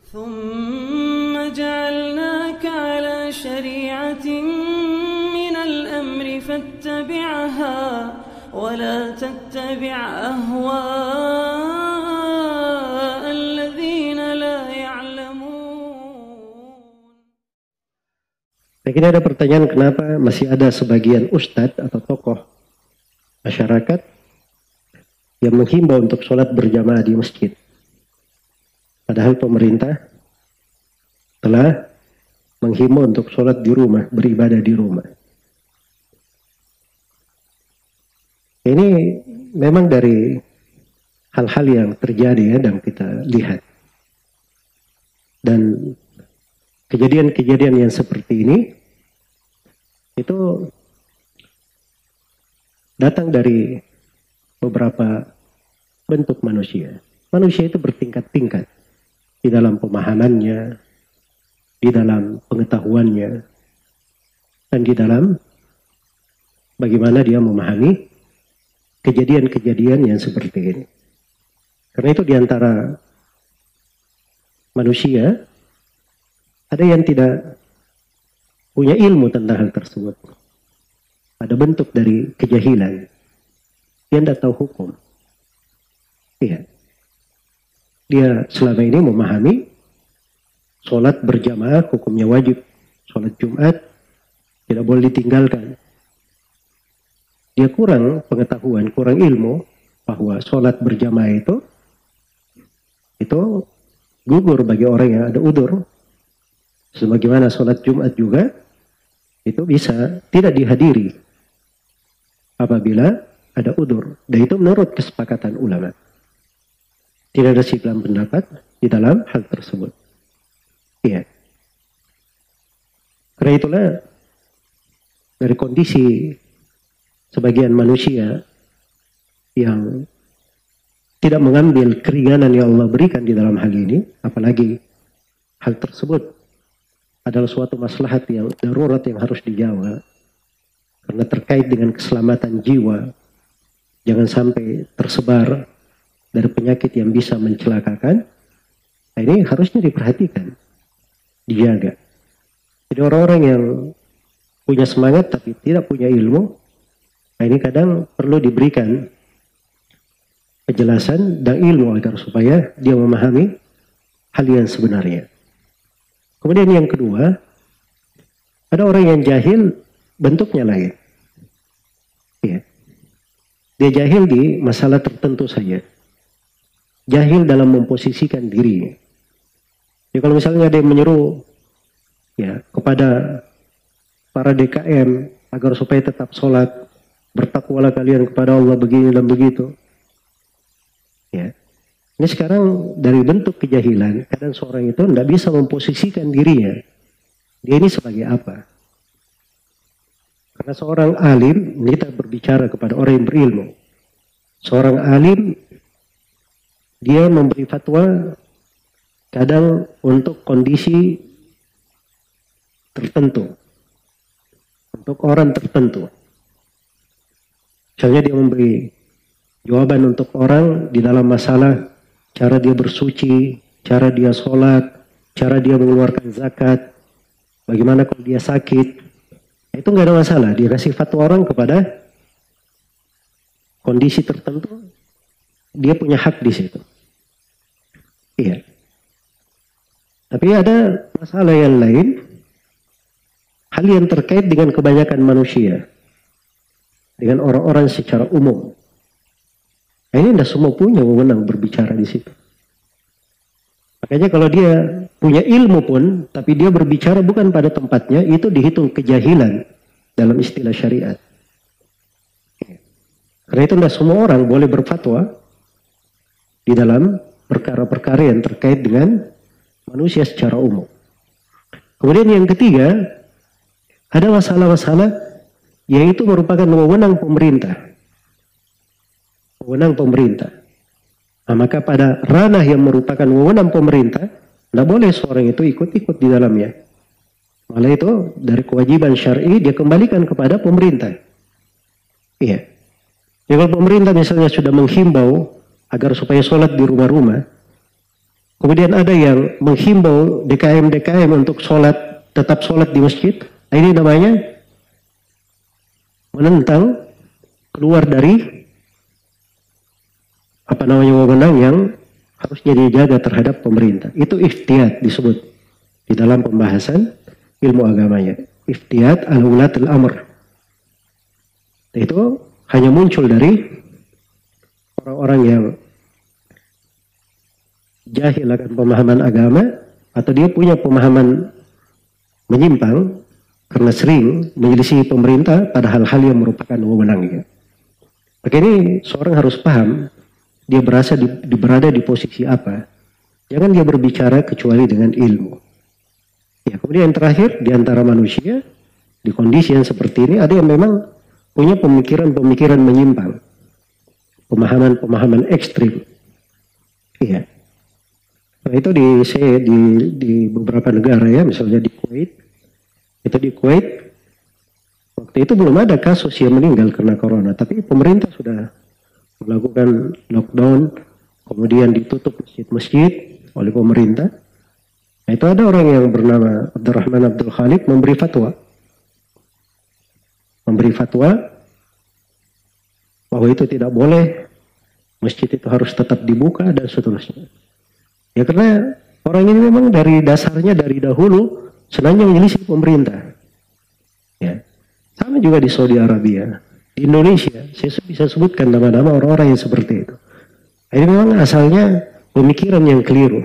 ثم جعلناك على شريعة من الأمر فاتبعها ولا تتبع أهواء الذين لا يعلمون. Nah, ini ada pertanyaan, kenapa masih ada sebagian ustadz atau tokoh masyarakat yang menghimbau untuk sholat berjamaah di masjid, padahal pemerintah telah menghimbau untuk sholat di rumah, beribadah di rumah. Ini memang dari hal-hal yang terjadi ya, dan kita lihat. Dan kejadian-kejadian yang seperti ini itu datang dari beberapa bentuk manusia. Manusia itu bertingkat-tingkat di dalam pemahamannya, di dalam pengetahuannya, dan di dalam bagaimana dia memahami kejadian-kejadian yang seperti ini. Karena itu di antara manusia ada yang tidak punya ilmu tentang hal tersebut. Ada bentuk dari kejahilan. Dia tidak tahu hukum. Iya. Dia selama ini memahami sholat berjamaah hukumnya wajib. Sholat Jumat tidak boleh ditinggalkan. Dia kurang pengetahuan, kurang ilmu bahwa sholat berjamaah itu gugur bagi orang yang ada udzur. Sebagaimana sholat Jumat juga itu bisa tidak dihadiri apabila ada udzur. Dan itu menurut kesepakatan ulama. Tidak ada silang pendapat di dalam hal tersebut. Iya. Karena itulah dari kondisi sebagian manusia yang tidak mengambil keringanan yang Allah berikan di dalam hal ini, apalagi hal tersebut adalah suatu maslahat yang darurat yang harus dijawab karena terkait dengan keselamatan jiwa, jangan sampai tersebar dari penyakit yang bisa mencelakakan. Nah, ini harusnya diperhatikan, dijaga. Jadi orang-orang yang punya semangat tapi tidak punya ilmu, nah ini kadang perlu diberikan penjelasan dan ilmu agar supaya dia memahami hal yang sebenarnya. Kemudian yang kedua, ada orang yang jahil bentuknya lain. Ya. Dia jahil di masalah tertentu saja. Jahil dalam memposisikan diri. Ya, kalau misalnya dia menyeru ya kepada para DKM agar supaya tetap sholat, bertakwalah kalian kepada Allah begini dan begitu. Ya. Ini sekarang dari bentuk kejahilan, kadang seorang itu tidak bisa memposisikan dirinya. Dia ini sebagai apa? Karena seorang alim, ini kita berbicara kepada orang yang berilmu. Seorang alim, dia memberi fatwa kadang untuk kondisi tertentu. Untuk orang tertentu. Misalnya dia memberi jawaban untuk orang di dalam masalah cara dia bersuci, cara dia sholat, cara dia mengeluarkan zakat, bagaimana kalau dia sakit. Itu nggak ada masalah. Dia kasih fatwa orang kepada kondisi tertentu, dia punya hak di situ. Iya. Tapi ada masalah yang lain, hal yang terkait dengan kebanyakan manusia, dengan orang-orang secara umum. Nah, ini tidak semua punya wewenang berbicara di situ. Makanya kalau dia punya ilmu pun, tapi dia berbicara bukan pada tempatnya, itu dihitung kejahilan dalam istilah syariat. Karena itu tidak semua orang boleh berfatwa di dalam perkara-perkara yang terkait dengan manusia secara umum. Kemudian yang ketiga, ada masalah-masalah yaitu merupakan wewenang pemerintah. Wewenang pemerintah. Nah, maka pada ranah yang merupakan wewenang pemerintah, tidak boleh seorang itu ikut-ikut di dalamnya. Malah itu dari kewajiban syar'i dia kembalikan kepada pemerintah. Iya. Jadi kalau pemerintah misalnya sudah menghimbau agar supaya sholat di rumah-rumah, Kemudian ada yang menghimbau DKM untuk tetap sholat di masjid. Nah, ini namanya menentang, keluar dari wewenang yang harusnya dijaga terhadap pemerintah. Itu iftiyat disebut di dalam pembahasan ilmu agamanya. Iftiyat al-wulatul amr. Itu hanya muncul dari orang-orang yang jahil akan pemahaman agama, atau dia punya pemahaman menyimpang karena sering menyelisih pemerintah pada hal-hal yang merupakan wewenangnya. Maka ini seorang harus paham dia berada di posisi apa. Jangan dia berbicara kecuali dengan ilmu. Ya, kemudian yang terakhir, di antara manusia di kondisi yang seperti ini ada yang memang punya pemikiran-pemikiran menyimpang, pemahaman-pemahaman ekstrim. Iya. Nah, itu di beberapa negara ya, misalnya di Kuwait. Itu di Kuwait, waktu itu belum ada kasus yang meninggal karena corona, tapi pemerintah sudah melakukan lockdown, kemudian ditutup masjid-masjid oleh pemerintah. Nah, itu ada orang yang bernama Abdurrahman Abdul Khaliq memberi fatwa bahwa itu tidak boleh, masjid itu harus tetap dibuka dan seterusnya. Ya, karena orang ini memang dari dasarnya, dari dahulu senangnya menyelisih pemerintah. Ya. Sama juga di Saudi Arabia, di Indonesia, saya bisa sebutkan nama-nama orang-orang yang seperti itu. Ini memang asalnya pemikiran yang keliru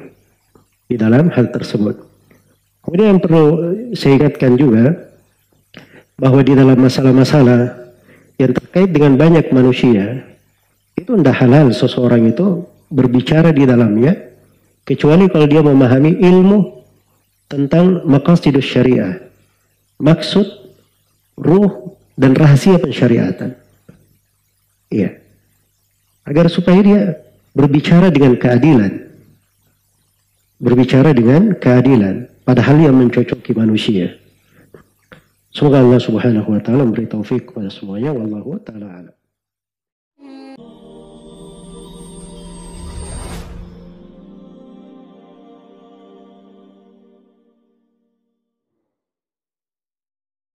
di dalam hal tersebut. Kemudian yang perlu saya ingatkan juga, bahwa di dalam masalah-masalah yang terkait dengan banyak manusia, itu tidak halal seseorang itu berbicara di dalamnya, kecuali kalau dia memahami ilmu tentang maqasidus syariah, maksud, ruh, dan rahasia pensyariatan. Iya. Agar supaya dia berbicara dengan keadilan pada hal yang mencocoki manusia. Semoga Allah Subhanahu wa taala memberi taufik kepada semuanya. Wallahu taala a'lam.